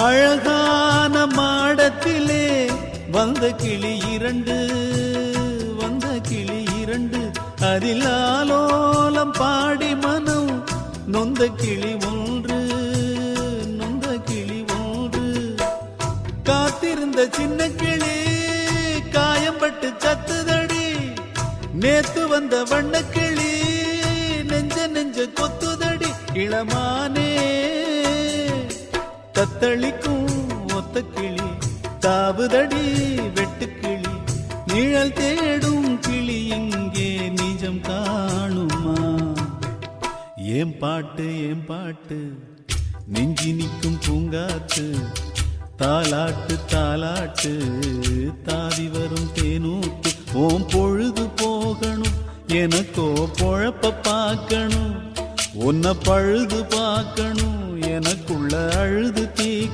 அழகான மாடத்திலே வந்த கிளி இரண்டு, வந்த கிளி இரண்டு, அதில் ஆலோலம் பாடி மனம் நொந்த கிளி ஒன்று, நொந்த கிளி ஒன்று. காத்திருந்த சின்ன கிளி காயம்பட்டு சத்துதடி, நேத்து வந்த வண்ண கிளி நெஞ்ச நெஞ்ச கொத்துதடி. இளமானே தத்தளிக்கும் ஒத்த கிளி தாவுதடி வெட்டுக்கிளி, நிழல் தேடும் கிளி இங்கே நிஜம் காணுமா? ஏன் பாட்டு ஏன் பாட்டு நெஞ்சி நிற்கும் பூங்காத்து, தாலாட்டு தாலாட்டு தாவி வரும் தேனூத்து. ஓம் பொழுது போகணும் எனக்கோ பொழப்ப பார்க்கணும், உன்னை பழுது பார்க்கணும் எனக்குள்ள அழுது தீக்க.